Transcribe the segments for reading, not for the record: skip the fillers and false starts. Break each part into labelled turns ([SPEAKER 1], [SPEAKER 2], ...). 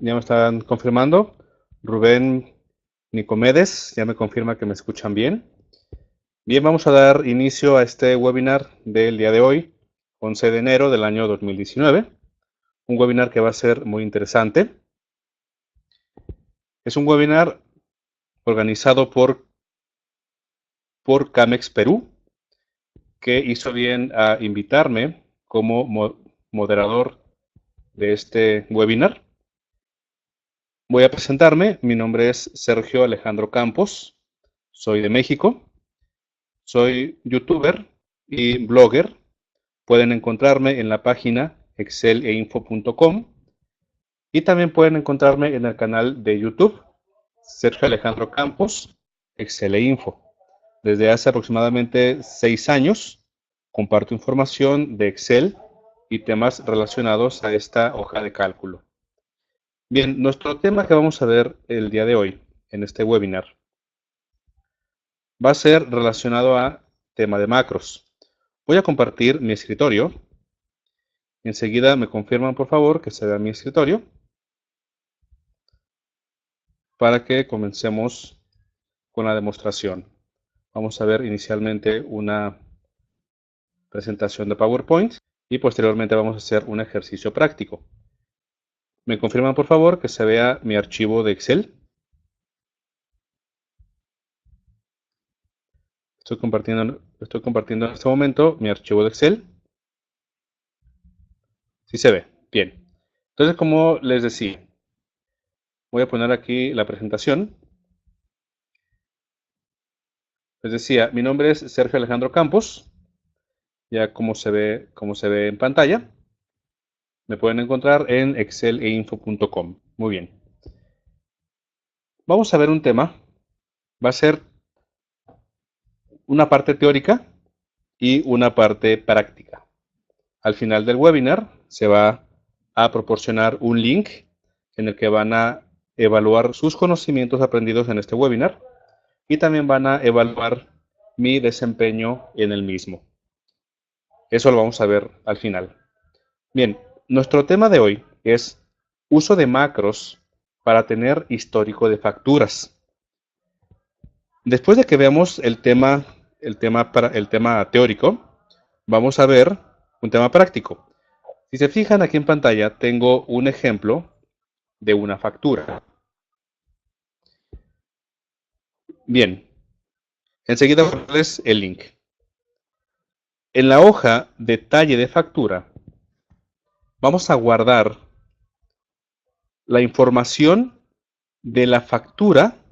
[SPEAKER 1] Ya me están confirmando. Rubén Nicomedes ya me confirma que me escuchan bien. Bien, vamos a dar inicio a este webinar del día de hoy, 11 de enero del año 2019. Un webinar que va a ser muy interesante. Es un webinar organizado por Camex Perú, que hizo bien a invitarme como moderador de este webinar. Voy a presentarme. Mi nombre es Sergio Alejandro Campos. Soy de México. Soy youtuber y blogger. Pueden encontrarme en la página exceleinfo.com y también pueden encontrarme en el canal de YouTube Sergio Alejandro Campos, Excel e Info. Desde hace aproximadamente 6 años comparto información de Excel y temas relacionados a esta hoja de cálculo. Bien, nuestro tema que vamos a ver el día de hoy en este webinar va a ser relacionado a tema de macros. Voy a compartir mi escritorio. Enseguida me confirman, por favor, que se vea mi escritorio para que comencemos con la demostración. Vamos a ver inicialmente una presentación de PowerPoint y posteriormente vamos a hacer un ejercicio práctico. Me confirman, por favor, que se vea mi archivo de Excel. Estoy compartiendo en este momento mi archivo de Excel. Sí se ve. Bien. Entonces, como les decía, voy a poner aquí la presentación. Les decía, mi nombre es Sergio Alejandro Campos. Ya como se ve en pantalla. Me pueden encontrar en exceleinfo.com. Muy bien. Vamos a ver un tema. Va a ser una parte teórica y una parte práctica. Al final del webinar se va a proporcionar un link en el que van a evaluar sus conocimientos aprendidos en este webinar y también van a evaluar mi desempeño en el mismo. Eso lo vamos a ver al final. Bien, nuestro tema de hoy es uso de macros para tener histórico de facturas. Después de que veamos el tema teórico, vamos a ver un tema práctico. Si se fijan aquí en pantalla, tengo un ejemplo de una factura. Bien, enseguida voy a darles el link. En la hoja detalle de factura, vamos a guardar la información de la factura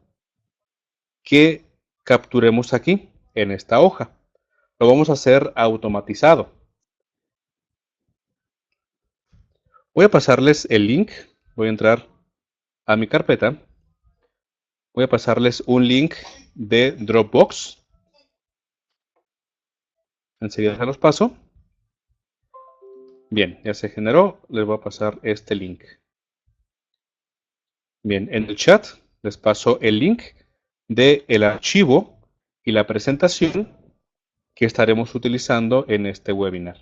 [SPEAKER 1] que capturemos aquí, en esta hoja. Lo vamos a hacer automatizado. Voy a pasarles el link. Voy a entrar a mi carpeta. Voy a pasarles un link de Dropbox. Enseguida se los paso. Bien, ya se generó. Les voy a pasar este link. Bien, en el chat les paso el link del archivo y la presentación que estaremos utilizando en este webinar.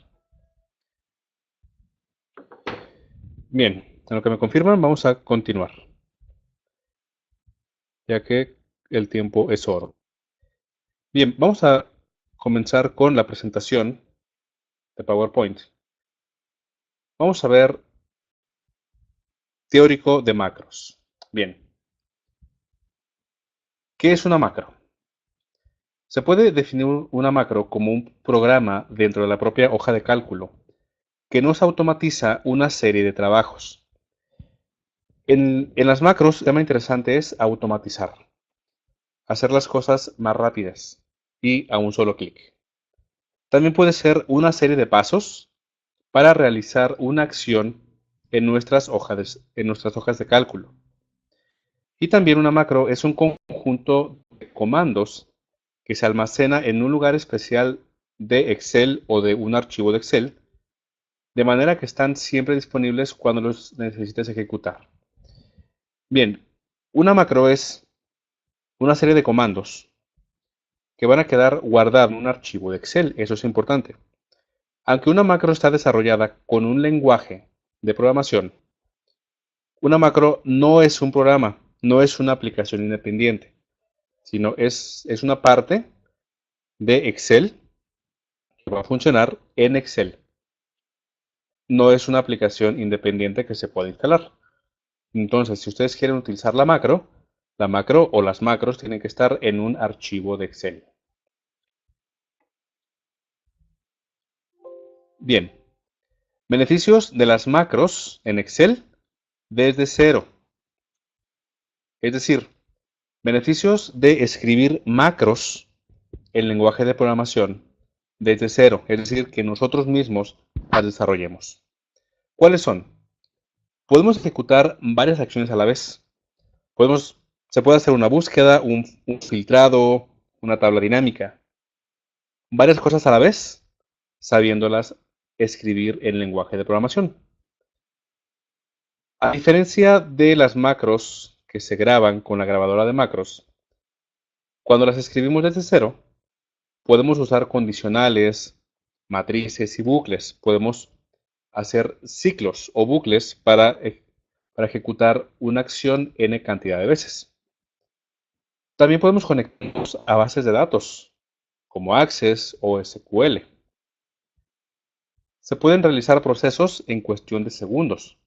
[SPEAKER 1] Bien, en lo que me confirman, vamos a continuar, ya que el tiempo es oro. Bien, vamos a comenzar con la presentación de PowerPoint. Vamos a ver teórico de macros. Bien, ¿qué es una macro? Se puede definir una macro como un programa dentro de la propia hoja de cálculo que nos automatiza una serie de trabajos. En las macros, el tema interesante es automatizar, hacer las cosas más rápidas y a un solo clic. También puede ser una serie de pasos para realizar una acción en nuestras hojas de cálculo. Y también una macro es un conjunto de comandos que se almacena en un lugar especial de Excel o de un archivo de Excel, de manera que están siempre disponibles cuando los necesites ejecutar. Bien, una macro es una serie de comandos que van a quedar guardados en un archivo de Excel, eso es importante. Aunque una macro está desarrollada con un lenguaje de programación, Una macro no es un programa, no es una aplicación independiente, sino es una parte de Excel que va a funcionar en Excel. No es una aplicación independiente que se pueda instalar. Entonces, si ustedes quieren utilizar la macro o las macros tienen que estar en un archivo de Excel. Bien, beneficios de las macros en Excel desde cero. Es decir, beneficios de escribir macros en lenguaje de programación desde cero. Es decir, que nosotros mismos las desarrollemos. ¿Cuáles son? Podemos ejecutar varias acciones a la vez. Se puede hacer una búsqueda, un filtrado, una tabla dinámica. Varias cosas a la vez, sabiéndolas escribir en lenguaje de programación. A diferencia de las macros que se graban con la grabadora de macros, cuando las escribimos desde cero, podemos usar condicionales, matrices y bucles. Podemos hacer ciclos o bucles para ejecutar una acción n cantidad de veces. También podemos conectarnos a bases de datos, como Access o SQL. Se pueden realizar procesos en cuestión de segundos,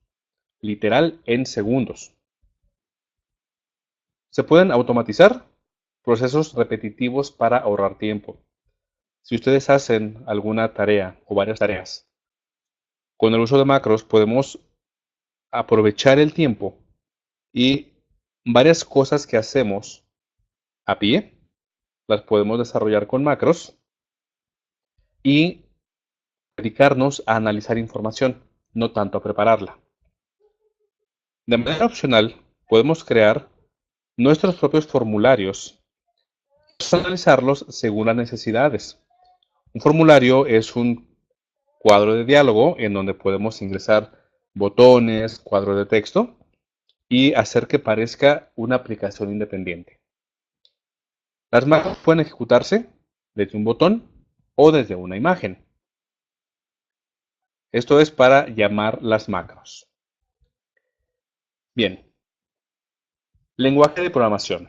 [SPEAKER 1] literal en segundos. Se pueden automatizar procesos repetitivos para ahorrar tiempo. Si ustedes hacen alguna tarea o varias tareas, con el uso de macros podemos aprovechar el tiempo y varias cosas que hacemos a pie las podemos desarrollar con macros y dedicarnos a analizar información, no tanto a prepararla. De manera opcional, podemos crear nuestros propios formularios y personalizarlos según las necesidades. Un formulario es un cuadro de diálogo en donde podemos ingresar botones, cuadros de texto y hacer que parezca una aplicación independiente. Las macros pueden ejecutarse desde un botón o desde una imagen. Esto es para llamar las macros. Bien, lenguaje de programación.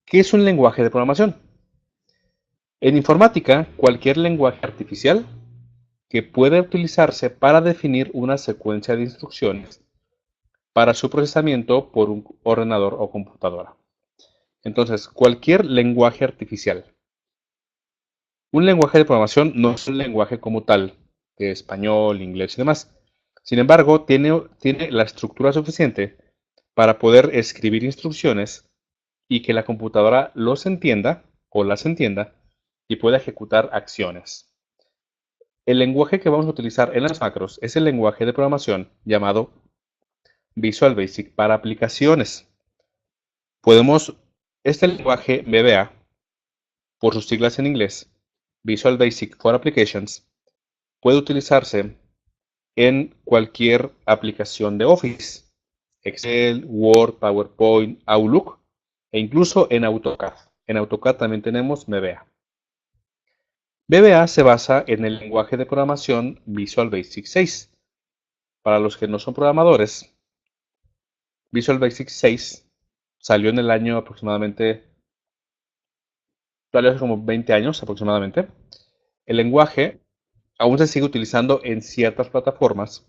[SPEAKER 1] ¿Qué es un lenguaje de programación? En informática, cualquier lenguaje artificial que puede utilizarse para definir una secuencia de instrucciones para su procesamiento por un ordenador o computadora. Entonces, cualquier lenguaje artificial. Un lenguaje de programación no es un lenguaje como tal, de español, inglés y demás. Sin embargo, tiene la estructura suficiente para poder escribir instrucciones y que la computadora los entienda o las entienda y pueda ejecutar acciones. El lenguaje que vamos a utilizar en las macros es el lenguaje de programación llamado Visual Basic para aplicaciones. Este lenguaje VBA, por sus siglas en inglés, Visual Basic for Applications, puede utilizarse en cualquier aplicación de Office, Excel, Word, PowerPoint, Outlook e incluso en AutoCAD. En AutoCAD también tenemos VBA. VBA se basa en el lenguaje de programación Visual Basic 6. Para los que no son programadores, Visual Basic 6 salió en el año aproximadamente, salió hace como 20 años aproximadamente. El lenguaje aún se sigue utilizando en ciertas plataformas,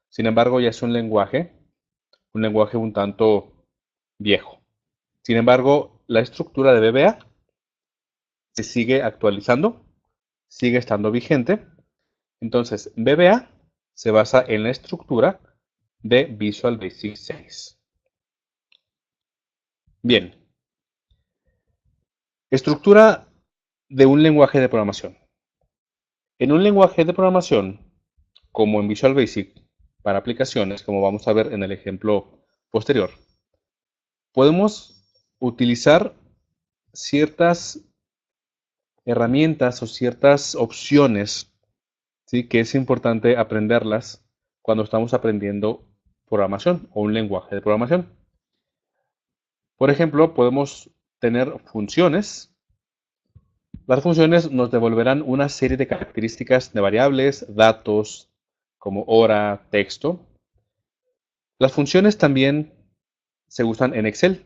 [SPEAKER 1] sin embargo ya es un lenguaje un tanto viejo. Sin embargo, la estructura de VBA se sigue actualizando, sigue estando vigente. Entonces, VBA se basa en la estructura de Visual Basic 6. Bien, estructura de un lenguaje de programación. En un lenguaje de programación, como en Visual Basic, para aplicaciones, como vamos a ver en el ejemplo posterior, podemos utilizar ciertas herramientas o ciertas opciones, ¿sí?, que es importante aprenderlas cuando estamos aprendiendo programación o un lenguaje de programación. Por ejemplo, podemos tener funciones. Las funciones nos devolverán una serie de características de variables, datos, como hora, texto. Las funciones también se usan en Excel.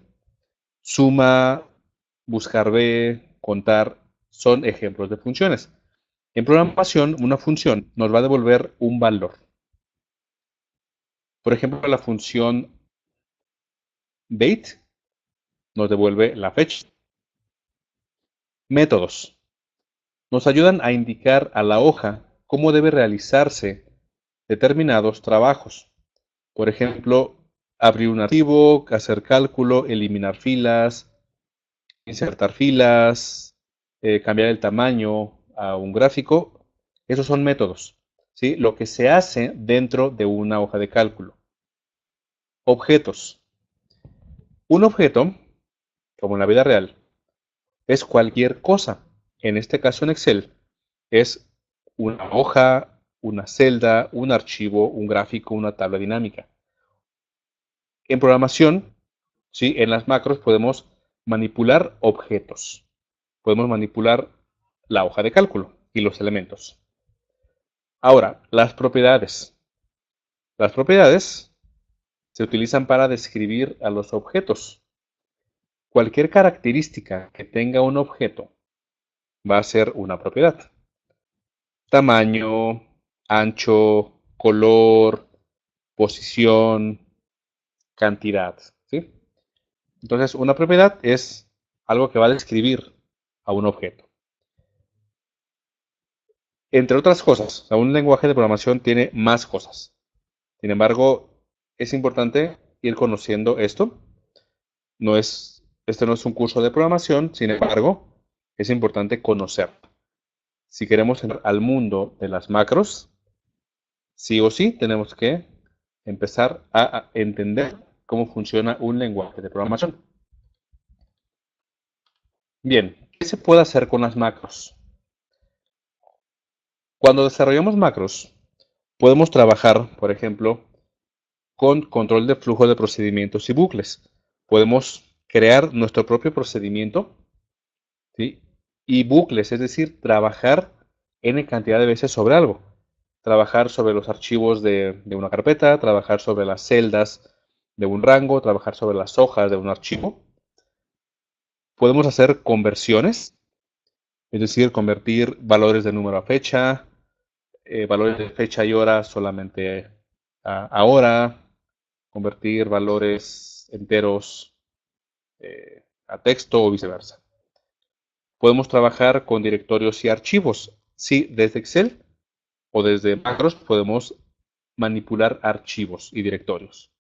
[SPEAKER 1] Suma, buscar B, contar, son ejemplos de funciones. En programación, una función nos va a devolver un valor. Por ejemplo, la función date nos devuelve la fecha. Métodos nos ayudan a indicar a la hoja cómo debe realizarse determinados trabajos. Por ejemplo, abrir un archivo, hacer cálculo, eliminar filas, insertar filas, cambiar el tamaño a un gráfico. Esos son métodos, ¿sí? Lo que se hace dentro de una hoja de cálculo. Objetos. Un objeto, como en la vida real, es cualquier cosa. En este caso en Excel, es una hoja, una celda, un archivo, un gráfico, una tabla dinámica. En programación, ¿sí? En las macros podemos manipular objetos. Podemos manipular la hoja de cálculo y los elementos. Ahora, las propiedades. Las propiedades se utilizan para describir a los objetos. Cualquier característica que tenga un objeto va a ser una propiedad. Tamaño, ancho, color, posición, cantidad, ¿sí? Entonces, una propiedad es algo que va a describir a un objeto. Entre otras cosas, un lenguaje de programación tiene más cosas. Sin embargo, es importante ir conociendo esto. Este no es un curso de programación, sin embargo, es importante conocer. Si queremos entrar al mundo de las macros, sí o sí tenemos que empezar a entender cómo funciona un lenguaje de programación. Bien, ¿qué se puede hacer con las macros? Cuando desarrollamos macros, podemos trabajar, por ejemplo, con control de flujo de procedimientos y bucles. Podemos crear nuestro propio procedimiento, ¿sí? Y bucles, es decir, trabajar n cantidad de veces sobre algo. Trabajar sobre los archivos de una carpeta, trabajar sobre las celdas de un rango, trabajar sobre las hojas de un archivo. Podemos hacer conversiones, es decir, convertir valores de número a fecha, valores de fecha y hora solamente a hora, convertir valores enteros a texto o viceversa. Podemos trabajar con directorios y archivos. Sí, desde Excel o desde macros podemos manipular archivos y directorios.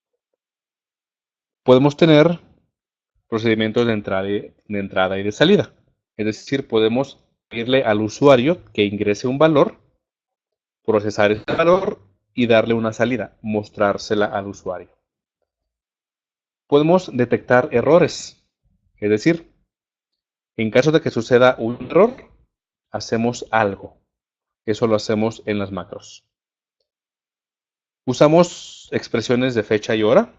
[SPEAKER 1] Podemos tener procedimientos de entrada y de salida. Es decir, podemos pedirle al usuario que ingrese un valor, procesar ese valor y darle una salida, mostrársela al usuario. Podemos detectar errores, es decir, en caso de que suceda un error, hacemos algo. Eso lo hacemos en las macros. Usamos expresiones de fecha y hora.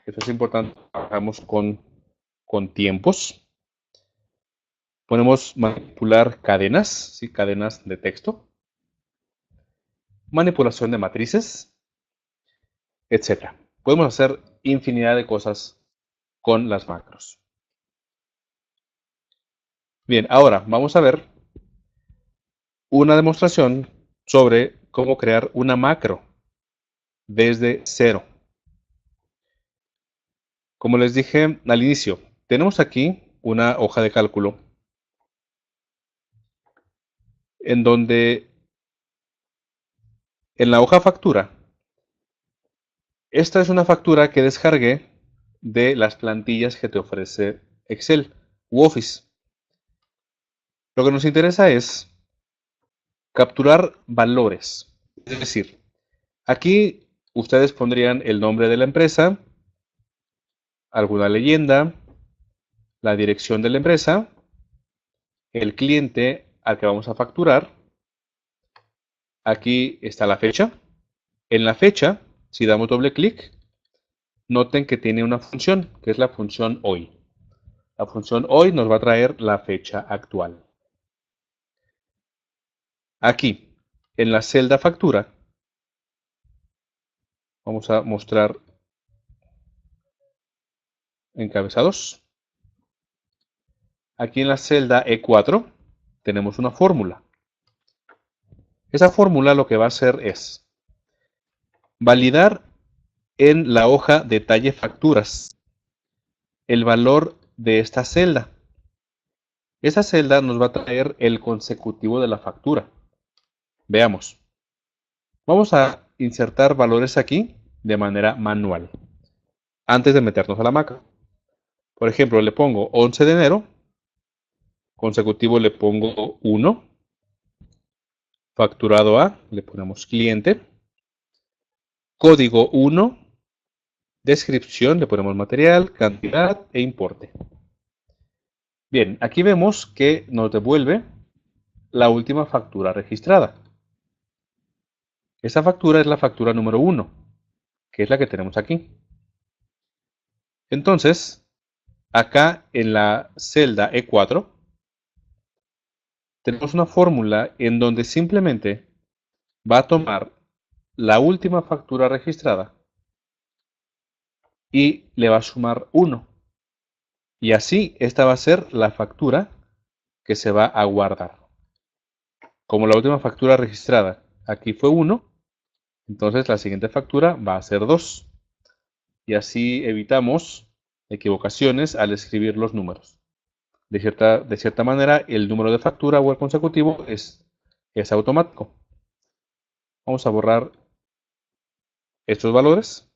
[SPEAKER 1] Eso es importante. Trabajamos con tiempos. Podemos manipular cadenas, ¿sí? Cadenas de texto. Manipulación de matrices, etc. Podemos hacer infinidad de cosas con las macros. Bien, ahora vamos a ver una demostración sobre cómo crear una macro desde cero. Como les dije al inicio, tenemos aquí una hoja de cálculo en donde en la hoja factura, esta es una factura que descargué de las plantillas que te ofrece Excel u Office. Lo que nos interesa es capturar valores. Es decir, aquí ustedes pondrían el nombre de la empresa, alguna leyenda, la dirección de la empresa, el cliente al que vamos a facturar. Aquí está la fecha. En la fecha, si damos doble clic, noten que tiene una función, que es la función hoy. La función hoy nos va a traer la fecha actual. Aquí, en la celda factura, vamos a mostrar encabezados. Aquí en la celda E4 tenemos una fórmula. Esa fórmula lo que va a hacer es validar en la hoja detalle facturas el valor de esta celda. Esa celda nos va a traer el consecutivo de la factura. Veamos. Vamos a insertar valores aquí de manera manual, antes de meternos a la macro. Por ejemplo, le pongo 11 de enero, consecutivo le pongo 1, facturado a, le ponemos cliente, código 1, descripción, le ponemos material, cantidad e importe. Bien, aquí vemos que nos devuelve la última factura registrada. Esa factura es la factura número 1, que es la que tenemos aquí. Entonces, acá en la celda E4, tenemos una fórmula en donde simplemente va a tomar la última factura registrada y le va a sumar 1. Y así esta va a ser la factura que se va a guardar. Como la última factura registrada aquí fue 1, entonces la siguiente factura va a ser 2. Y así evitamos equivocaciones al escribir los números. De cierta manera, el número de factura o el consecutivo es automático. Vamos a borrar estos valores.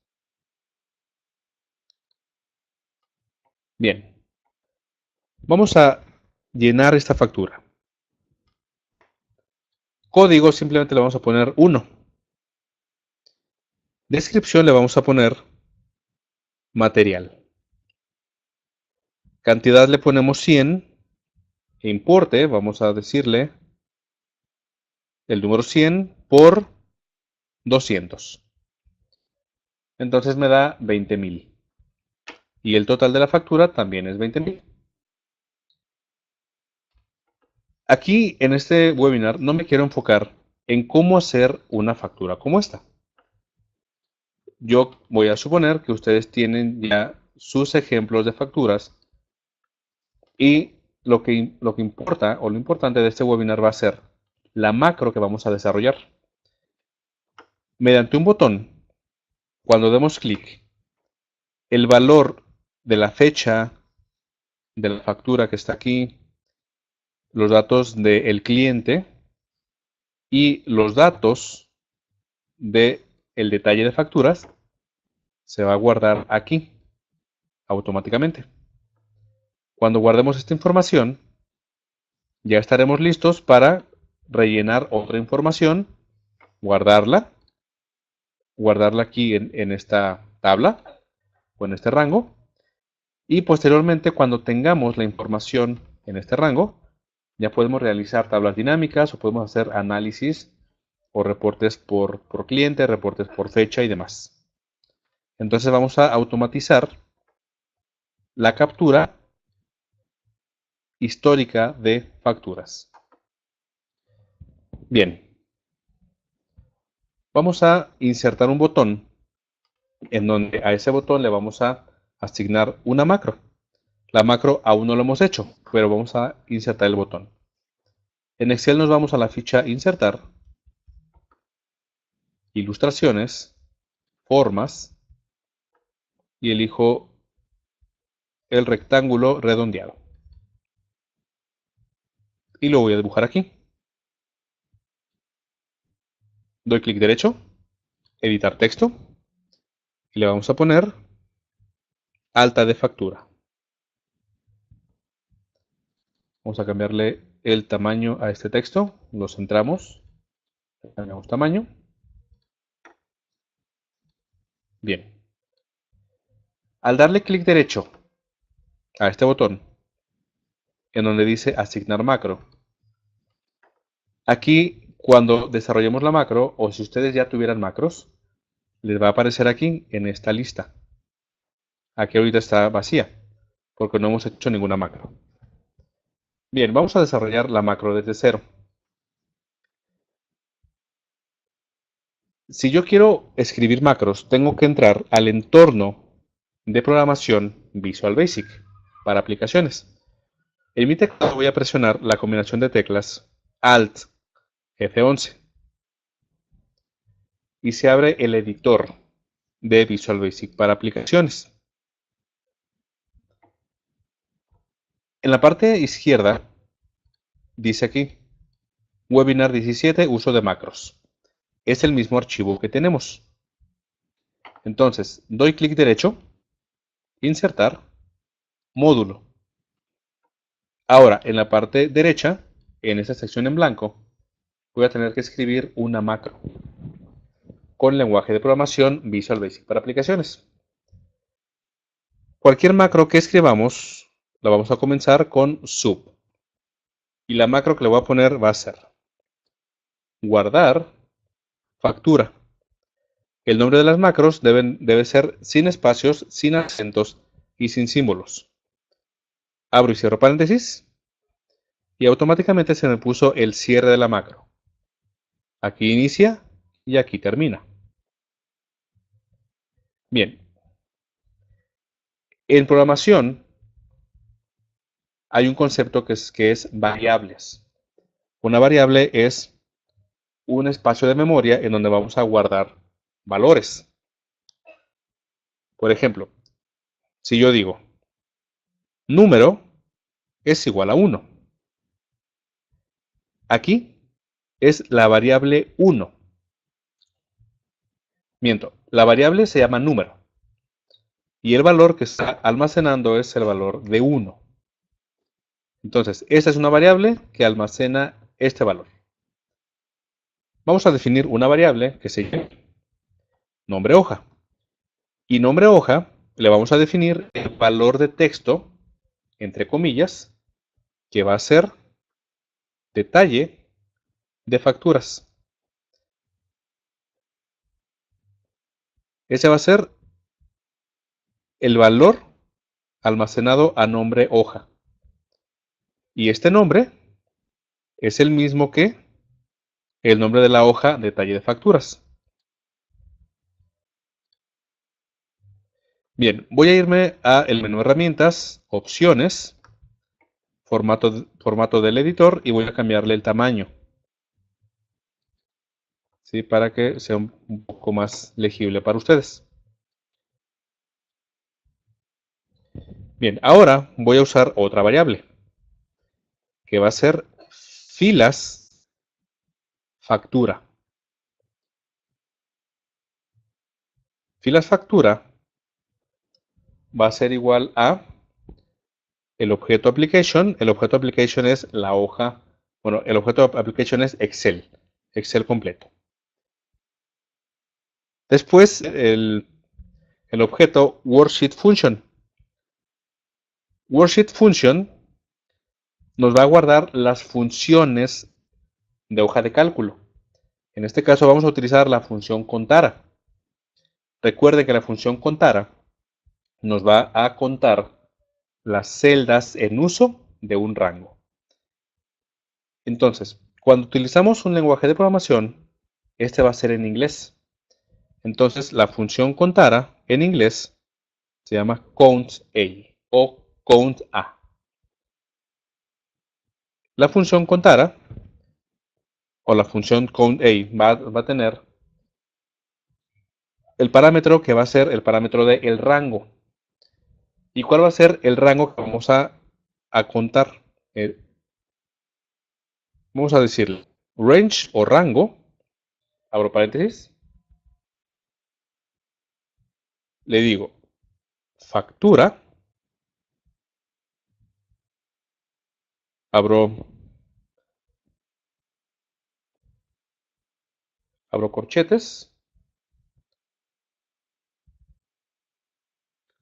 [SPEAKER 1] Bien. Vamos a llenar esta factura. Código simplemente le vamos a poner 1. Descripción le vamos a poner material. Cantidad le ponemos 100. E importe, vamos a decirle el número 100 por 200. Entonces me da 20.000. Y el total de la factura también es 20.000. Aquí en este webinar no me quiero enfocar en cómo hacer una factura como esta. Yo voy a suponer que ustedes tienen ya sus ejemplos de facturas y lo que importa o lo importante de este webinar va a ser la macro que vamos a desarrollar. Mediante un botón, cuando demos clic, el valor de la fecha de la factura que está aquí, los datos del cliente y los datos del detalle de facturas se va a guardar aquí automáticamente. Cuando guardemos esta información, ya estaremos listos para rellenar otra información, guardarla aquí en esta tabla o en este rango, y posteriormente cuando tengamos la información en este rango, ya podemos realizar tablas dinámicas o podemos hacer análisis o reportes por cliente, reportes por fecha y demás. Entonces vamos a automatizar la captura histórica de facturas. Bien, vamos a insertar un botón en donde a ese botón le vamos a asignar una macro. La macro aún no lo hemos hecho, pero vamos a insertar el botón. En Excel nos vamos a la ficha Insertar, Ilustraciones, Formas y elijo el rectángulo redondeado. Y lo voy a dibujar aquí. Doy clic derecho, Editar texto y le vamos a poner alta de factura. Vamos a cambiarle el tamaño a este texto, lo centramos, le cambiamos tamaño. Bien. Al darle clic derecho a este botón, en donde dice asignar macro, aquí cuando desarrollemos la macro, o si ustedes ya tuvieran macros, les va a aparecer aquí en esta lista. Aquí ahorita está vacía, porque no hemos hecho ninguna macro. Bien, vamos a desarrollar la macro desde cero. Si yo quiero escribir macros, tengo que entrar al entorno de programación Visual Basic para aplicaciones. En mi teclado voy a presionar la combinación de teclas Alt F11 y se abre el editor de Visual Basic para aplicaciones. En la parte izquierda dice aquí Webinar 17, uso de macros. Es el mismo archivo que tenemos. Entonces, doy clic derecho, insertar, módulo. Ahora, en la parte derecha, en esta sección en blanco, voy a tener que escribir una macro con lenguaje de programación Visual Basic para aplicaciones. Cualquier macro que escribamos, la vamos a comenzar con sub. Y la macro que le voy a poner va a ser guardar factura. El nombre de las macros debe ser sin espacios, sin acentos y sin símbolos. Abro y cierro paréntesis y automáticamente se me puso el cierre de la macro. Aquí inicia y aquí termina. Bien. En programación hay un concepto que es variables. Una variable es un espacio de memoria en donde vamos a guardar valores. Por ejemplo, si yo digo número es igual a 1. Aquí es la variable 1. Miento, la variable se llama número. Y el valor que está almacenando es el valor de 1. Entonces, esta es una variable que almacena este valor. Vamos a definir una variable que se llama nombre hoja. Y nombre hoja le vamos a definir el valor de texto, entre comillas, que va a ser detalle de facturas. Ese va a ser el valor almacenado a nombre hoja. Y este nombre es el mismo que el nombre de la hoja detalle de facturas. Bien, voy a irme a el menú herramientas, opciones, formato del editor y voy a cambiarle el tamaño. ¿Sí? Para que sea un poco más legible para ustedes. Bien, ahora voy a usar otra variable que va a ser filas factura. Filas factura va a ser igual a el objeto application. El objeto application es la hoja, bueno, el objeto application es Excel, Excel completo. Después el objeto worksheet function. Worksheet function nos va a guardar las funciones de hoja de cálculo. En este caso vamos a utilizar la función contara. Recuerde que la función contara nos va a contar las celdas en uso de un rango. Entonces, cuando utilizamos un lenguaje de programación, este va a ser en inglés. Entonces, la función contara en inglés se llama count A o count A. La función contara o la función count A va a tener el parámetro que va a ser el parámetro del rango. ¿Y cuál va a ser el rango que vamos a contar? Vamos a decirle range o rango, abro paréntesis, le digo factura, abro corchetes,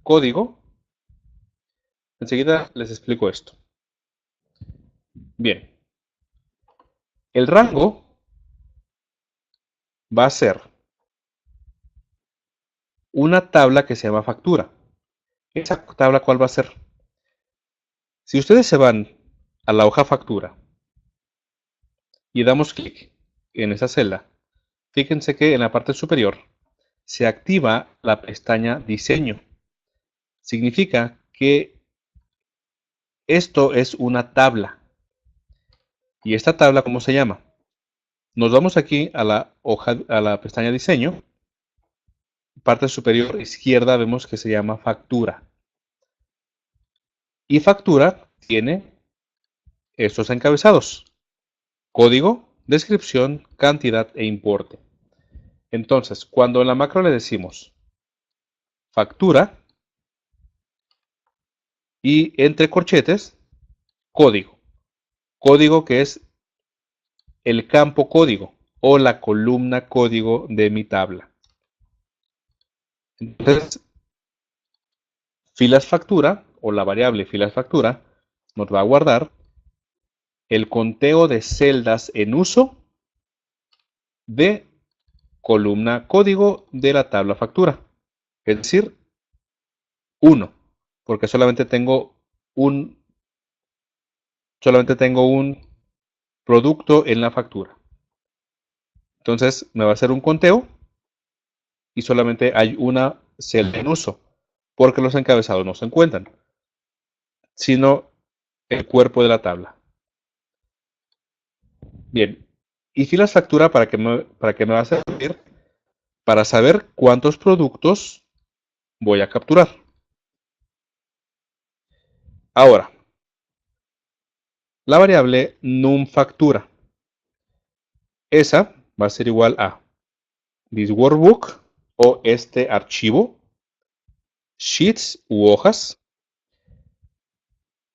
[SPEAKER 1] código. Enseguida les explico esto. Bien, el rango va a ser una tabla que se llama factura. ¿Esa tabla cuál va a ser? Si ustedes se van a la hoja factura y damos clic en esa celda, fíjense que en la parte superior se activa la pestaña diseño. Significa que esto es una tabla. ¿Y esta tabla cómo se llama? Nos vamos aquí a la pestaña Diseño. Parte superior izquierda vemos que se llama Factura. Y Factura tiene estos encabezados: código, descripción, cantidad e importe. Entonces, cuando en la macro le decimos factura y entre corchetes, código. Código que es el campo código o la columna código de mi tabla. Entonces, filas factura o la variable filas factura nos va a guardar el conteo de celdas en uso de columna código de la tabla factura. Es decir, 1, porque solamente tengo un producto en la factura. Entonces me va a hacer un conteo y solamente hay una celda en uso, porque los encabezados no se encuentran, sino el cuerpo de la tabla. Bien, y filas factura para qué me va a servir? Para saber cuántos productos voy a capturar. Ahora, la variable numFactura. Esa va a ser igual a this workbook o este archivo, sheets u hojas,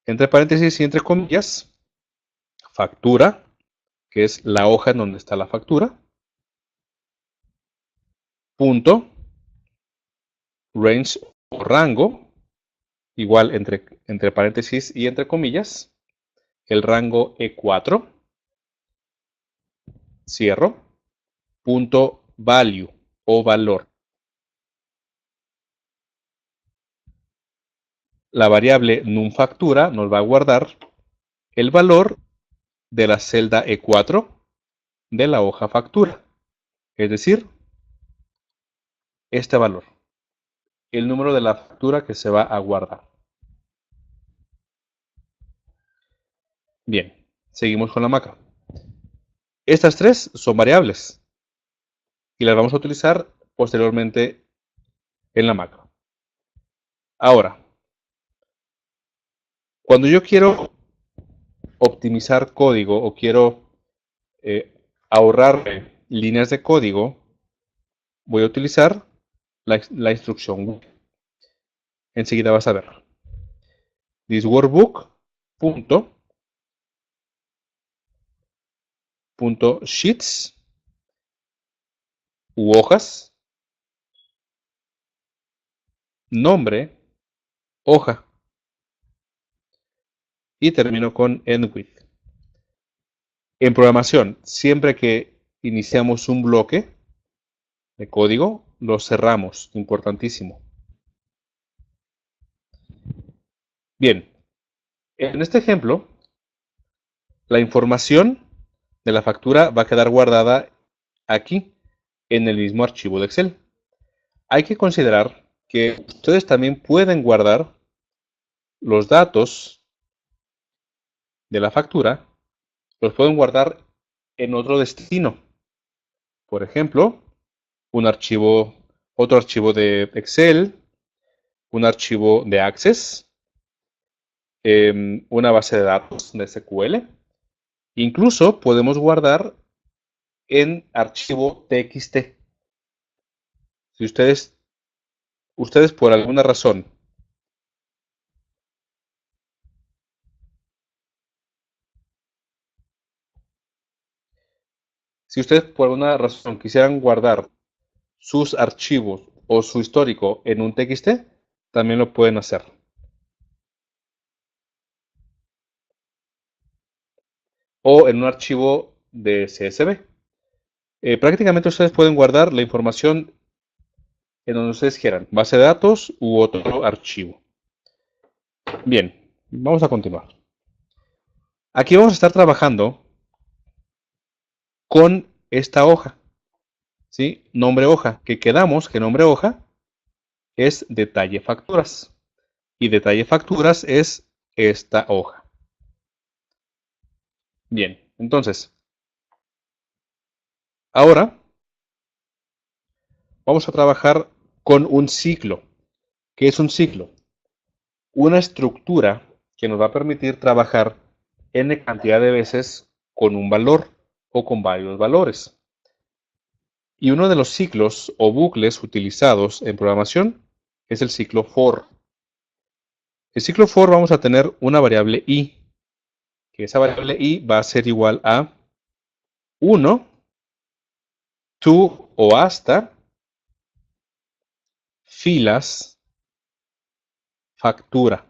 [SPEAKER 1] entre paréntesis y entre comillas, factura, que es la hoja en donde está la factura, punto, range o rango, igual entre paréntesis y entre comillas, el rango E4, cierro, punto value o valor. La variable numFactura nos va a guardar el valor de la celda E4 de la hoja factura, es decir, este valor, el número de la factura que se va a guardar. Bien, seguimos con la macro. Estas tres son variables y las vamos a utilizar posteriormente en la macro. Ahora, cuando yo quiero optimizar código o quiero ahorrar líneas de código, voy a utilizar la instrucción. Enseguida vas a ver. This workbook punto sheets u hojas, nombre, hoja, y termino con end with. En programación, siempre que iniciamos un bloque de código, lo cerramos, importantísimo. Bien, en este ejemplo, la información de la factura va a quedar guardada aquí, en el mismo archivo de Excel. Hay que considerar que ustedes también pueden guardar los datos de la factura, los pueden guardar en otro destino. Por ejemplo, otro archivo de Excel, un archivo de Access, una base de datos de SQL. Incluso podemos guardar en archivo TXT. Si ustedes por alguna razón quisieran guardar sus archivos o su histórico en un TXT, también lo pueden hacer. O en un archivo de CSV. Prácticamente ustedes pueden guardar la información en donde ustedes quieran, base de datos u otro archivo. Bien, vamos a continuar. Aquí vamos a estar trabajando con esta hoja, ¿sí? Nombre hoja, que quedamos que nombre hoja es detalle facturas. y detalle facturas es esta hoja. Bien, entonces, ahora vamos a trabajar con un ciclo. ¿Qué es un ciclo? Una estructura que nos va a permitir trabajar n cantidad de veces con un valor o con varios valores. Y uno de los ciclos o bucles utilizados en programación es el ciclo for. El ciclo for vamos a tener una variable i, que esa variable i va a ser igual a 1, to o hasta, filas, factura.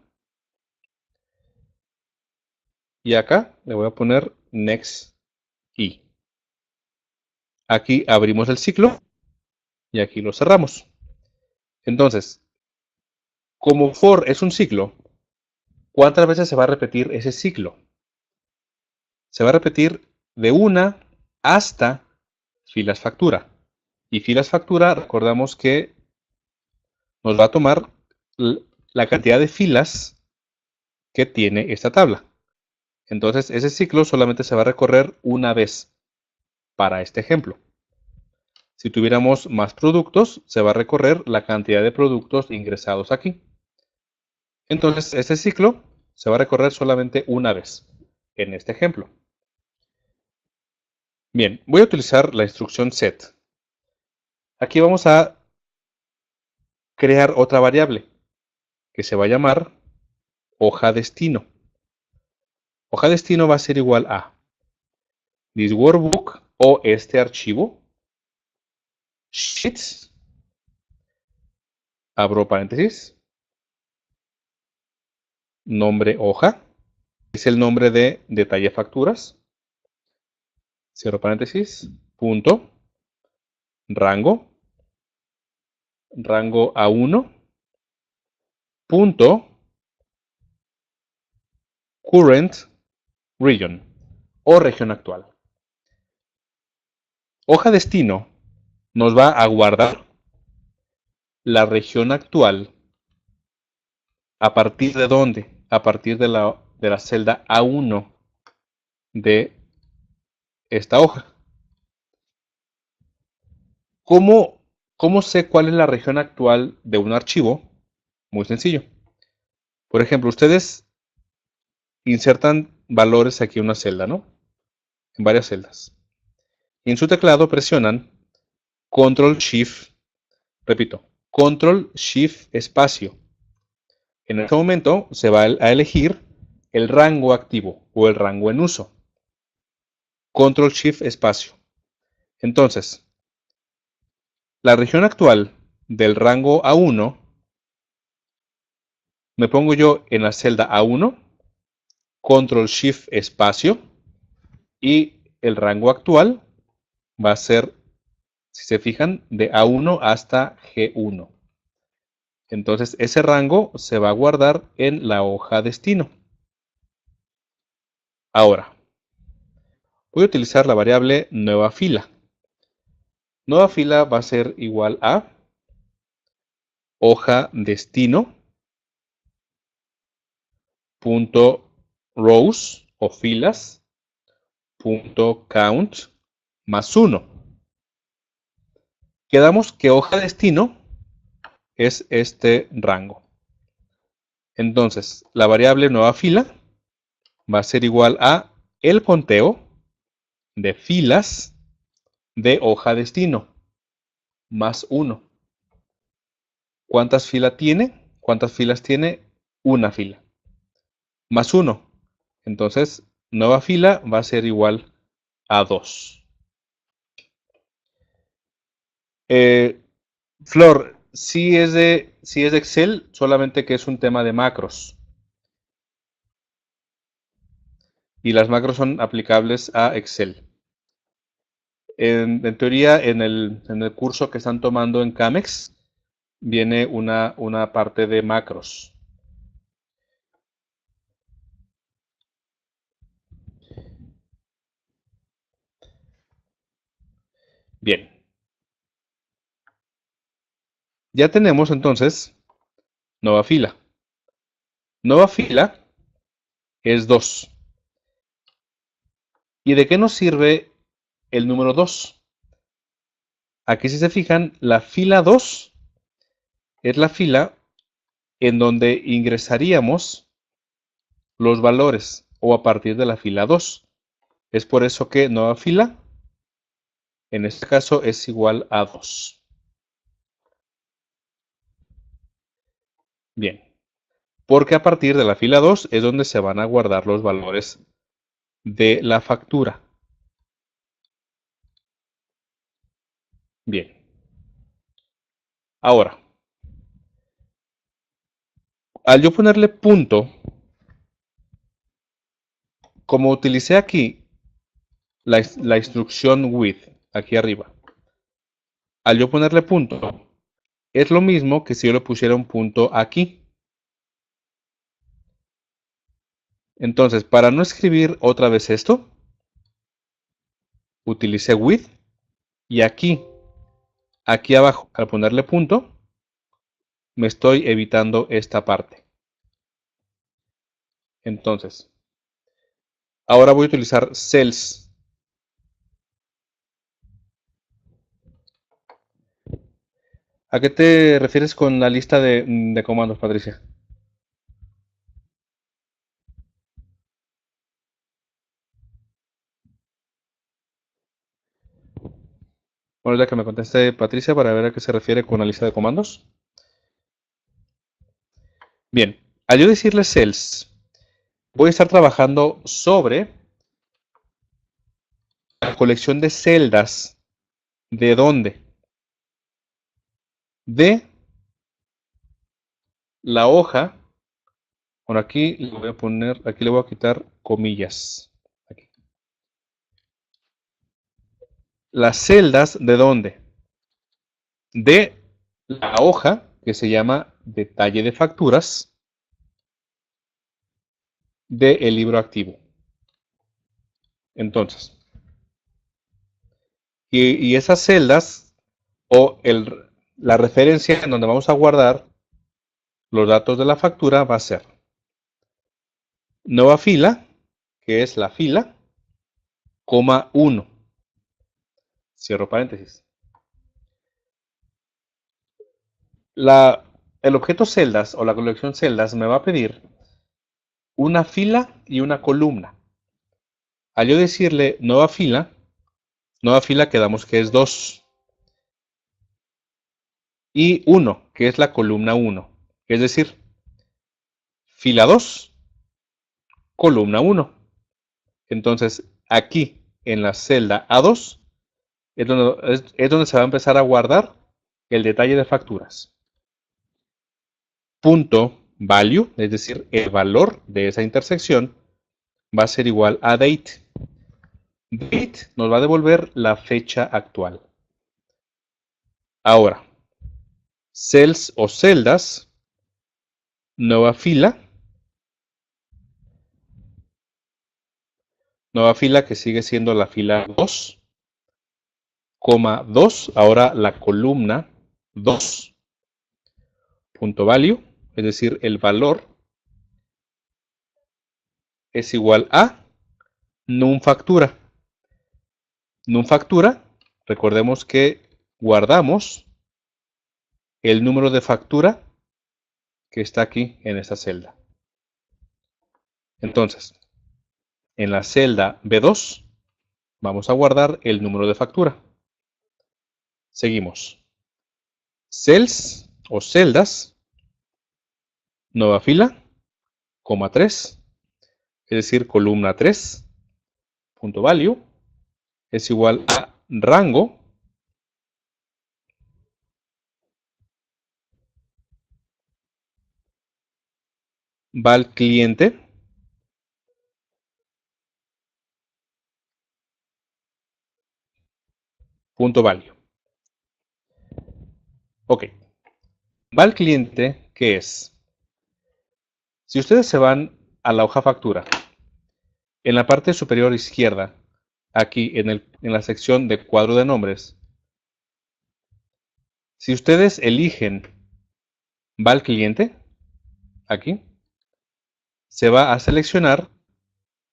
[SPEAKER 1] Y acá le voy a poner next i. Aquí abrimos el ciclo y aquí lo cerramos. Entonces, como for es un ciclo, ¿cuántas veces se va a repetir ese ciclo? Se va a repetir de una hasta filas factura. Y filas factura, recordamos que nos va a tomar la cantidad de filas que tiene esta tabla. Entonces, ese ciclo solamente se va a recorrer una vez para este ejemplo. Si tuviéramos más productos, se va a recorrer la cantidad de productos ingresados aquí. Entonces, este ciclo se va a recorrer solamente una vez en este ejemplo. Bien, voy a utilizar la instrucción set. Aquí vamos a crear otra variable que se va a llamar hoja destino. Hoja destino va a ser igual a this workbook o este archivo, sheets, abro paréntesis, nombre hoja, es el nombre de detalle facturas, cierro paréntesis, punto, rango, rango A1, punto, current region o región actual. Hoja destino nos va a guardar la región actual. ¿A partir de dónde? A partir de la celda A1 de esta hoja. ¿Cómo sé cuál es la región actual de un archivo? Muy sencillo. Por ejemplo, ustedes insertan valores aquí en una celda, ¿no? En varias celdas. Y en su teclado presionan Control Shift, repito, Control Shift espacio. En este momento se va a elegir el rango activo o el rango en uso. Control Shift espacio. Entonces, la región actual del rango A1, me pongo yo en la celda A1, Control Shift espacio, y el rango actual va a ser, si se fijan, de A1 hasta G1. Entonces, ese rango se va a guardar en la hoja destino. Ahora, voy a utilizar la variable nueva fila. Nueva fila va a ser igual a hoja destino punto rows o filas punto count más 1. Quedamos que hoja destino es este rango. Entonces, la variable nueva fila va a ser igual a el conteo de filas de hoja destino más 1. ¿Cuántas filas tiene? ¿Cuántas filas tiene? Una fila. Más 1. Entonces, nueva fila va a ser igual a 2. Flor, sí es de Excel, solamente que es un tema de macros. Y las macros son aplicables a Excel. En teoría, en el curso que están tomando en Camex, viene una parte de macros. Bien. Ya tenemos entonces nueva fila. Nueva fila es 2. ¿Y de qué nos sirve el número 2? Aquí, si se fijan, la fila 2 es la fila en donde ingresaríamos los valores o a partir de la fila 2. Es por eso que nueva fila, en este caso, es igual a 2. Bien, porque a partir de la fila 2 es donde se van a guardar los valores de la factura. Bien. Ahora, al yo ponerle punto, como utilicé aquí la instrucción with, aquí arriba, al yo ponerle punto, es lo mismo que si yo le pusiera un punto aquí. Entonces, para no escribir otra vez esto, utilicé with y aquí abajo, al ponerle punto, me estoy evitando esta parte. Entonces, ahora voy a utilizar cells. ¿A qué te refieres con la lista de comandos, Patricia? Bueno, ya que me conteste Patricia para ver a qué se refiere con la lista de comandos. Bien, al yo decirle cells, voy a estar trabajando sobre la colección de celdas. ¿De dónde? De la hoja. Por aquí le voy a poner, aquí le voy a quitar comillas. Aquí. Las celdas, ¿de dónde? De la hoja que se llama detalle de facturas del libro activo. Entonces, y esas celdas o la referencia en donde vamos a guardar los datos de la factura va a ser nueva fila, que es la fila, coma 1. Cierro paréntesis. El objeto celdas o la colección celdas me va a pedir una fila y una columna. Al yo decirle nueva fila quedamos que es 2. Y 1, que es la columna 1. Es decir, fila 2, columna 1. Entonces, aquí en la celda A2 es donde se va a empezar a guardar el detalle de facturas. Punto value, es decir, el valor de esa intersección, va a ser igual a date. Date nos va a devolver la fecha actual. Ahora, cells o celdas, nueva fila que sigue siendo la fila 2, coma 2, ahora la columna 2, punto value, es decir, el valor es igual a num factura. Num factura, recordemos que guardamos el número de factura que está aquí en esta celda. Entonces, en la celda B2 vamos a guardar el número de factura. Seguimos. Cells o celdas, nueva fila, coma 3, es decir, columna 3, punto value, es igual a rango val cliente punto value. Ok. Val cliente, ¿qué es? Si ustedes se van a la hoja factura, en la parte superior izquierda, aquí en la sección de cuadro de nombres, si ustedes eligen val cliente, aquí, se va a seleccionar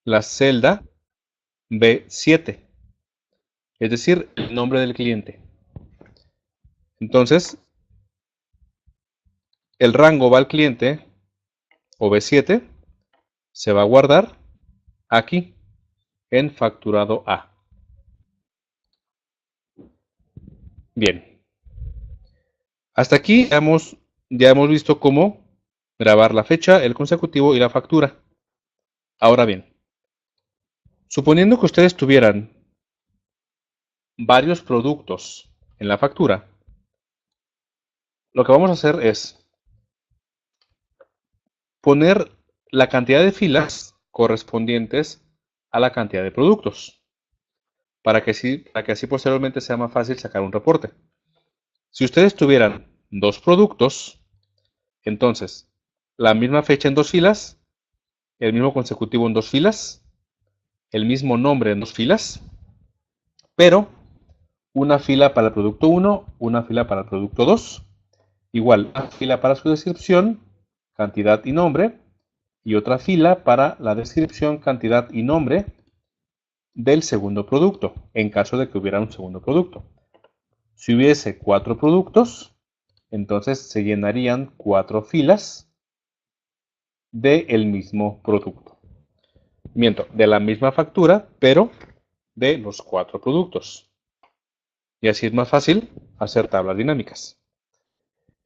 [SPEAKER 1] la celda B7, es decir, el nombre del cliente. Entonces, el rango va al cliente, o B7, se va a guardar aquí, en facturado A. Bien, hasta aquí ya hemos visto cómo grabar la fecha, el consecutivo y la factura. Ahora bien, suponiendo que ustedes tuvieran varios productos en la factura, lo que vamos a hacer es poner la cantidad de filas correspondientes a la cantidad de productos, para que así posteriormente sea más fácil sacar un reporte. Si ustedes tuvieran dos productos, entonces la misma fecha en dos filas, el mismo consecutivo en dos filas, el mismo nombre en dos filas, pero una fila para el producto 1, una fila para el producto 2, igual una fila para su descripción, cantidad y nombre, y otra fila para la descripción, cantidad y nombre del segundo producto, en caso de que hubiera un segundo producto. Si hubiese 4 productos, entonces se llenarían 4 filas del mismo producto. Miento, de la misma factura, pero de los 4 productos. Y así es más fácil hacer tablas dinámicas.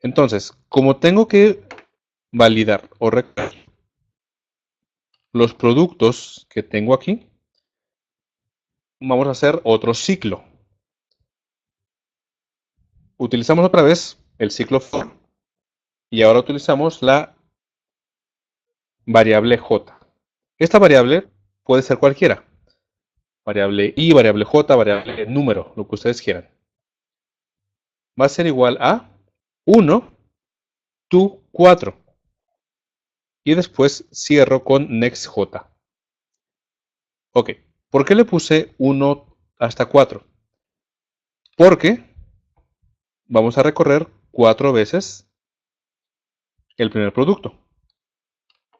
[SPEAKER 1] Entonces, como tengo que validar o recorrer los productos que tengo aquí, vamos a hacer otro ciclo. Utilizamos otra vez el ciclo for y ahora utilizamos la variable j. Esta variable puede ser cualquiera. Variable i, variable j, variable número, lo que ustedes quieran. Va a ser igual a 1 to 4. Y después cierro con nextj. Ok, ¿por qué le puse 1 hasta 4? Porque vamos a recorrer 4 veces el primer producto.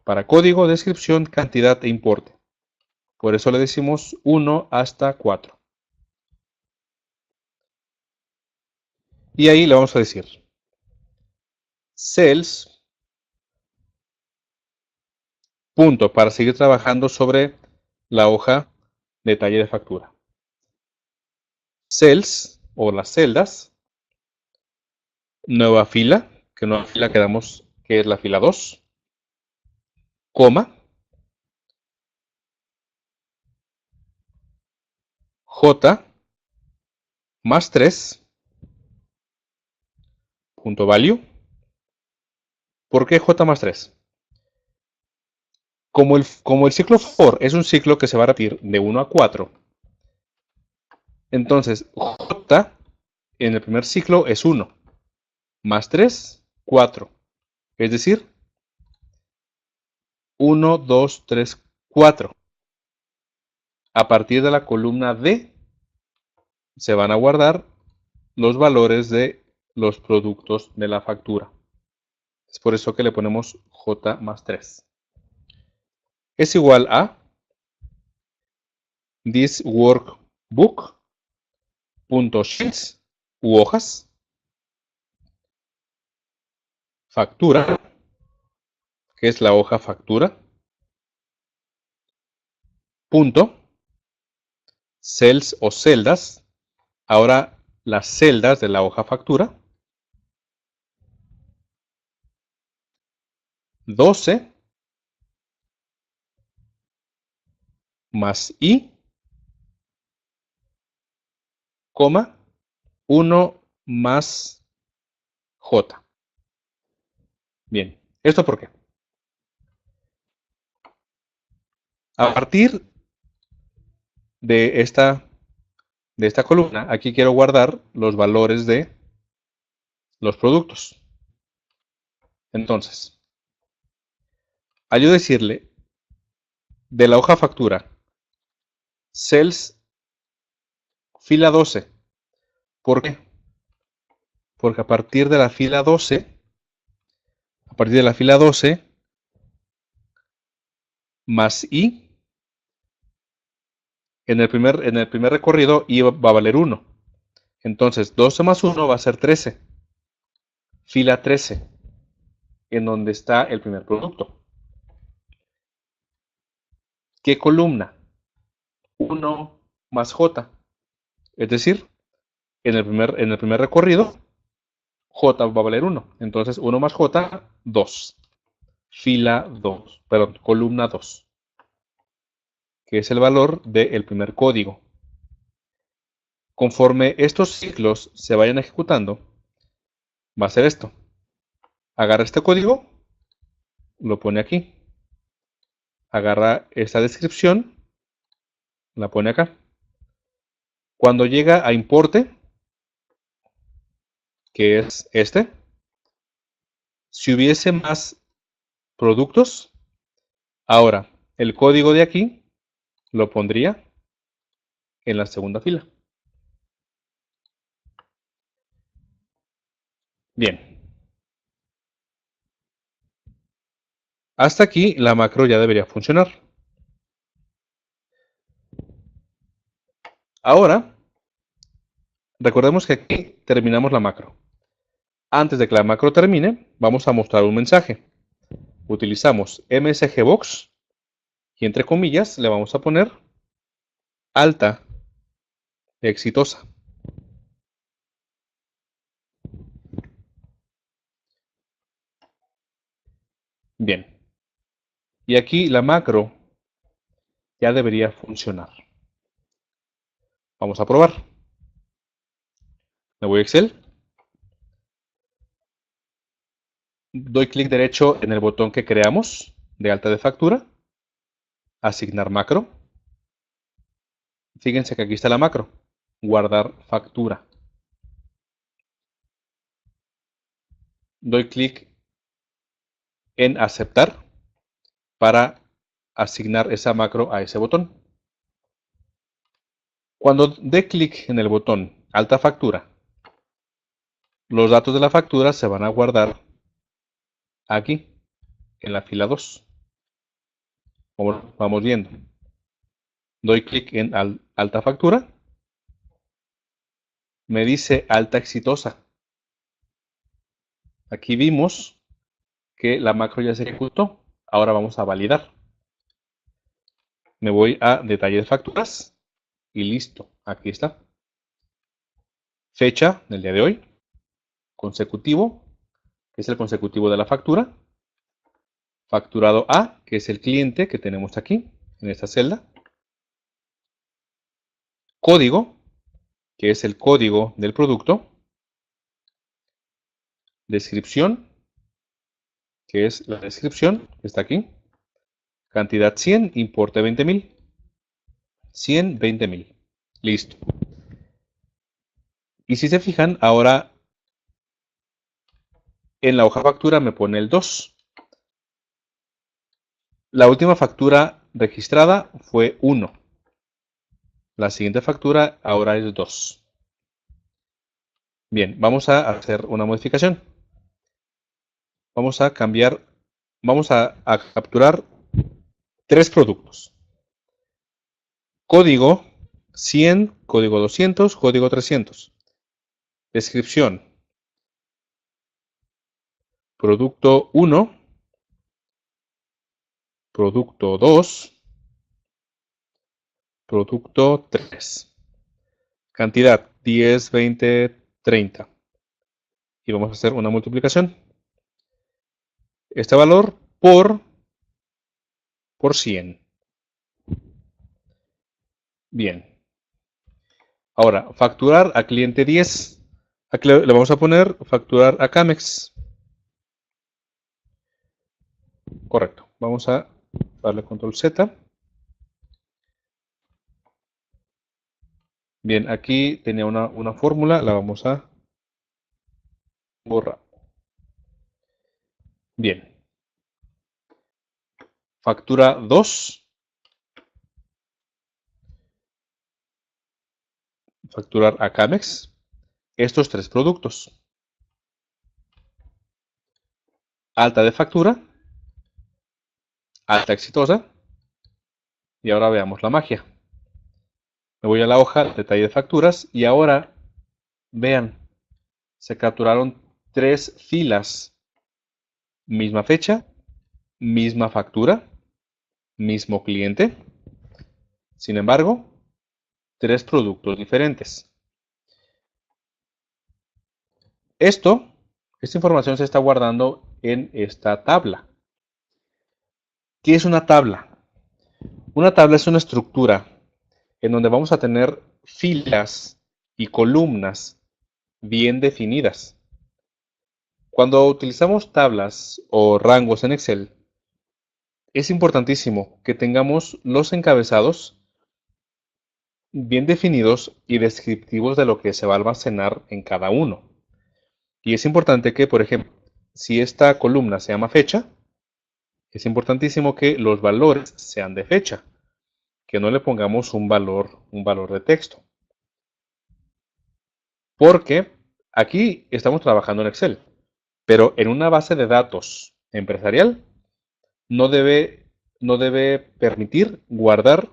[SPEAKER 1] Para código, descripción, cantidad e importe. Por eso le decimos 1 hasta 4. Y ahí le vamos a decir sales, punto, para seguir trabajando sobre la hoja detalle de factura. Cells o las celdas, nueva fila, que nueva fila quedamos que es la fila 2, coma, J más 3, punto value. ¿Por qué J más 3? Como el ciclo for es un ciclo que se va a repetir de 1 a 4, entonces J en el primer ciclo es 1, más 3, 4. Es decir, 1, 2, 3, 4. A partir de la columna D se van a guardar los valores de los productos de la factura. Es por eso que le ponemos J más 3. Es igual a this workbook.sheets u hojas, factura, que es la hoja factura, punto, cells o celdas, ahora las celdas de la hoja factura, 12 más i, coma, 1 más j. Bien, ¿esto por qué? A partir de esta columna, aquí quiero guardar los valores de los productos. Entonces, al yo decirle de la hoja factura, cells fila 12, ¿por qué? Porque a partir de la fila 12, más I. En el primer recorrido I va a valer 1. Entonces 12 más 1 va a ser 13. Fila 13, en donde está el primer producto. ¿Qué columna? 1 más J. Es decir, en el primer recorrido, J va a valer 1. Entonces 1 más J, 2. Fila 2, perdón, columna 2, que es el valor del primer código. Conforme estos ciclos se vayan ejecutando, va a ser esto. Agarra este código, lo pone aquí. Agarra esta descripción, la pone acá. Cuando llega a importe, que es este, si hubiese más productos, ahora el código de aquí lo pondría en la segunda fila. Bien. Hasta aquí la macro ya debería funcionar. Ahora, recordemos que aquí terminamos la macro. Antes de que la macro termine, vamos a mostrar un mensaje. Utilizamos msgbox y entre comillas le vamos a poner alta exitosa. Bien. Y aquí la macro ya debería funcionar. Vamos a probar. Me voy a Excel. Doy clic derecho en el botón que creamos de alta de factura. Asignar macro. Fíjense que aquí está la macro. Guardar factura. Doy clic en aceptar para asignar esa macro a ese botón. Cuando dé clic en el botón alta factura, los datos de la factura se van a guardar aquí, en la fila 2. Vamos viendo. Doy clic en alta factura. Me dice alta exitosa. Aquí vimos que la macro ya se ejecutó. Ahora vamos a validar. Me voy a detalle de facturas y listo. Aquí está. Fecha del día de hoy. Consecutivo, que es el consecutivo de la factura. Facturado A, que es el cliente que tenemos aquí, en esta celda. Código, que es el código del producto. Descripción, que es la descripción, que está aquí. Cantidad 100, importe 20,000. 100, 20,000. Listo. Y si se fijan, ahora en la hoja factura me pone el 2. La última factura registrada fue 1. La siguiente factura ahora es 2. Bien, vamos a hacer una modificación. Vamos a cambiar, vamos a capturar 3 productos. Código 100, código 200, código 300. Descripción. Producto 1, producto 2, producto 3. Cantidad 10, 20, 30. Y vamos a hacer una multiplicación. Este valor por 100. Bien. Ahora, facturar a cliente 10. Aquí le vamos a poner facturar a Camex. Correcto. Vamos a darle control Z. Bien, aquí tenía una fórmula, la vamos a borrar. Bien. Factura 2. Facturar a Camex estos 3 productos. Alta de factura, alta exitosa Y ahora veamos la magia. Me voy a la hoja, detalle de facturas, y ahora, vean, se capturaron 3 filas. Misma fecha, misma factura, mismo cliente. Sin embargo, 3 productos diferentes. Esta información se está guardando en esta tabla. ¿Qué es una tabla? Una tabla es una estructura en donde vamos a tener filas y columnas bien definidas. Cuando utilizamos tablas o rangos en Excel, es importantísimo que tengamos los encabezados bien definidos y descriptivos de lo que se va a almacenar en cada uno. Y es importante que, por ejemplo, si esta columna se llama fecha, es importantísimo que los valores sean de fecha, que no le pongamos un valor de texto. Porque aquí estamos trabajando en Excel, pero en una base de datos empresarial no debe permitir guardar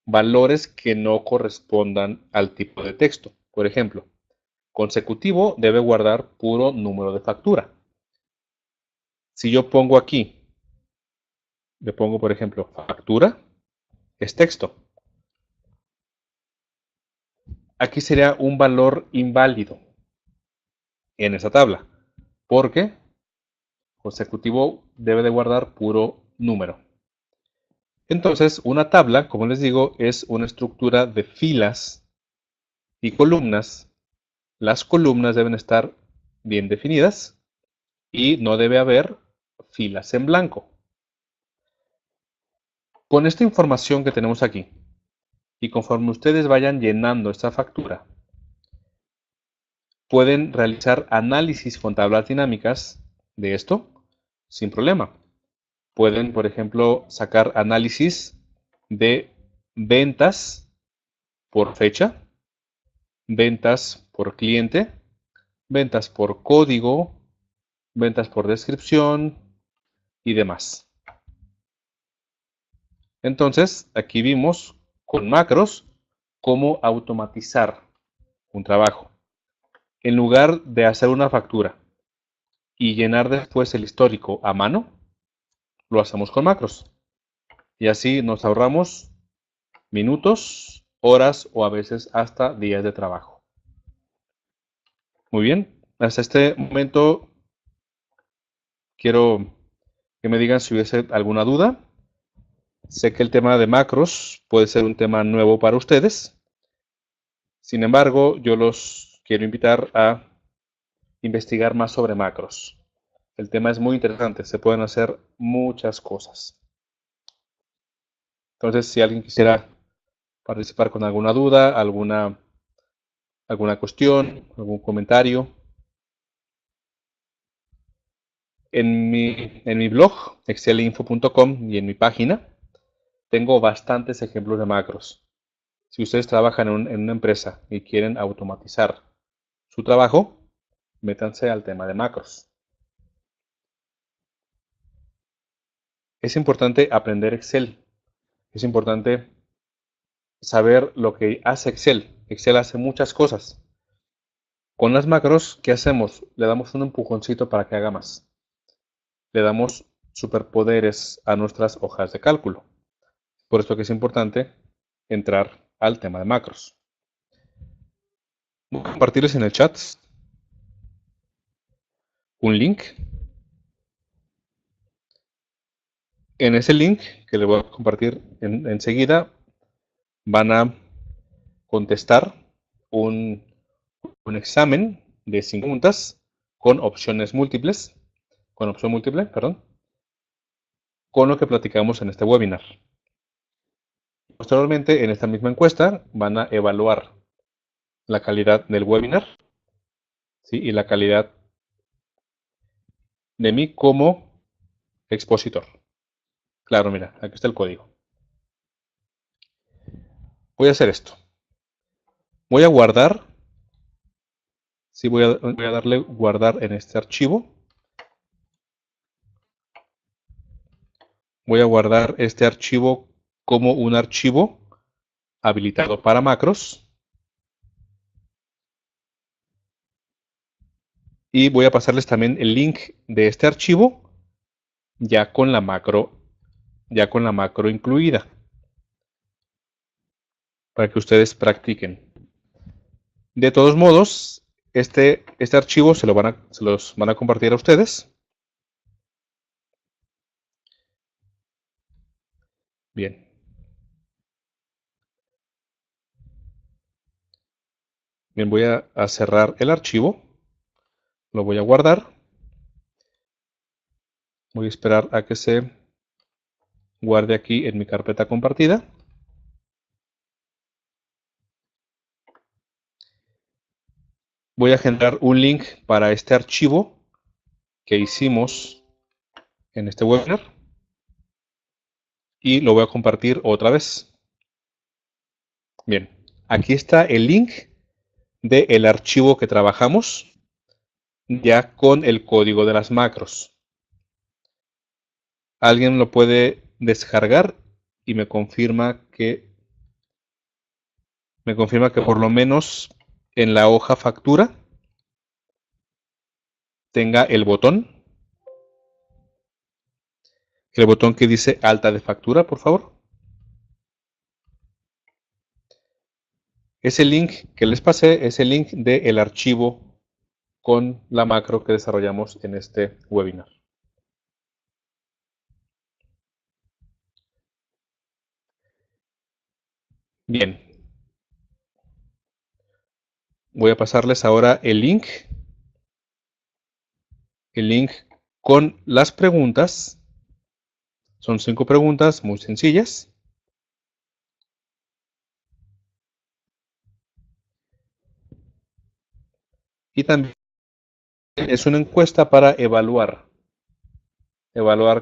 [SPEAKER 1] valores que no correspondan al tipo de texto. Por ejemplo, consecutivo debe guardar puro número de factura. Si yo pongo aquí, le pongo por ejemplo factura, es texto. Aquí sería un valor inválido en esa tabla, porque consecutivo debe de guardar puro número. Entonces, una tabla, como les digo, es una estructura de filas y columnas. Las columnas deben estar bien definidas y no debe haber filas en blanco. Con esta información que tenemos aquí, y conforme ustedes vayan llenando esta factura, pueden realizar análisis con tablas dinámicas de esto sin problema. Pueden, por ejemplo, sacar análisis de ventas por fecha, ventas por cliente, ventas por código, ventas por descripción y demás. Entonces, aquí vimos con macros cómo automatizar un trabajo. En lugar de hacer una factura y llenar después el histórico a mano, lo hacemos con macros. Y así nos ahorramos minutos, horas o a veces hasta días de trabajo. Muy bien, hasta este momento quiero que me digan si hubiese alguna duda. Sé que el tema de macros puede ser un tema nuevo para ustedes. Sin embargo, yo los quiero invitar a investigar más sobre macros. El tema es muy interesante, se pueden hacer muchas cosas. Entonces, si alguien quisiera participar con alguna duda, alguna cuestión, algún comentario, en mi blog, excelinfo.com, y en mi página, tengo bastantes ejemplos de macros. Si ustedes trabajan en una empresa y quieren automatizar su trabajo, métanse al tema de macros. Es importante aprender Excel. Es importante saber lo que hace Excel. Excel hace muchas cosas. Con las macros, ¿qué hacemos? Le damos un empujoncito para que haga más. Le damos superpoderes a nuestras hojas de cálculo. Por esto que es importante entrar al tema de macros. Voy a compartirles en el chat un link. En ese link que les voy a compartir enseguida van a contestar un examen de 5 preguntas con opciones múltiples, con opción múltiple, perdón, con lo que platicamos en este webinar. Posteriormente, en esta misma encuesta, van a evaluar la calidad del webinar, ¿sí? Y la calidad de mí como expositor. Claro, mira, aquí está el código. Voy a hacer esto. Voy a guardar. Sí, voy a darle guardar en este archivo. Voy a guardar este archivo como un archivo habilitado para macros. Y voy a pasarles también el link de este archivo ya con la macro incluida, para que ustedes practiquen. De todos modos, este archivo se los van a compartir a ustedes. Bien. Bien, voy a cerrar el archivo. Lo voy a guardar. Voy a esperar a que se guarde aquí en mi carpeta compartida. Voy a generar un link para este archivo que hicimos en este webinar y lo voy a compartir otra vez. Bien, aquí está el link del archivo que trabajamos ya con el código de las macros. Alguien lo puede descargar y me confirma que por lo menos en la hoja factura tenga el botón que dice alta de factura, por favor. Ese link que les pasé es el link del archivo con la macro que desarrollamos en este webinar. Bien. Voy a pasarles ahora el link con las preguntas. Son 5 preguntas muy sencillas. Y también es una encuesta para evaluar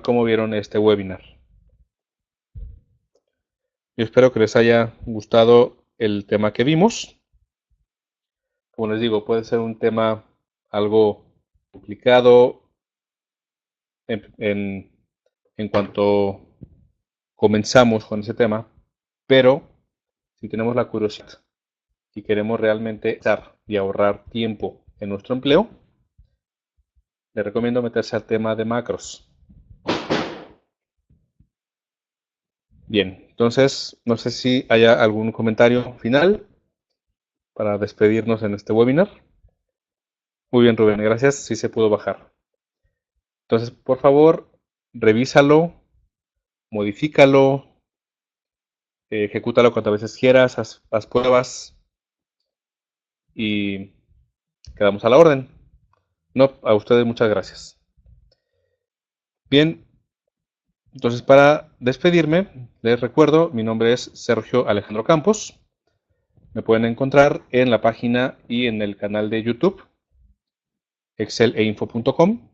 [SPEAKER 1] cómo vieron este webinar. Yo espero que les haya gustado el tema que vimos. Como les digo, puede ser un tema algo complicado en cuanto comenzamos con ese tema, pero si tenemos la curiosidad y queremos realmente estar y ahorrar tiempo en nuestro empleo, les recomiendo meterse al tema de macros. Bien, entonces no sé si haya algún comentario final para despedirnos en este webinar. Muy bien, Rubén, gracias. Sí se pudo bajar. Entonces, por favor, revísalo, modifícalo, ejecútalo cuantas veces quieras, haz pruebas y quedamos a la orden. No, a ustedes muchas gracias. Bien, entonces para despedirme, les recuerdo, mi nombre es Sergio Alejandro Campos. Me pueden encontrar en la página y en el canal de YouTube, exceleinfo.com.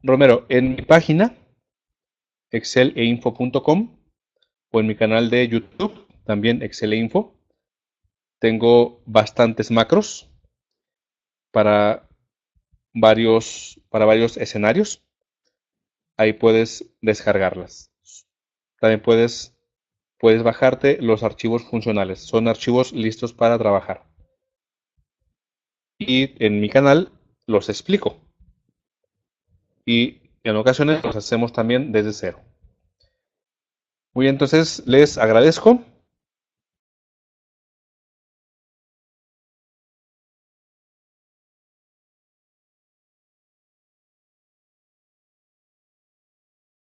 [SPEAKER 1] Romero, en mi página, exceleinfo.com, o en mi canal de YouTube, también exceleinfo, tengo bastantes macros para varios escenarios. Ahí puedes descargarlas. También puedes bajarte los archivos funcionales. Son archivos listos para trabajar. Y en mi canal los explico. Y en ocasiones los hacemos también desde cero. Muy bien, entonces les agradezco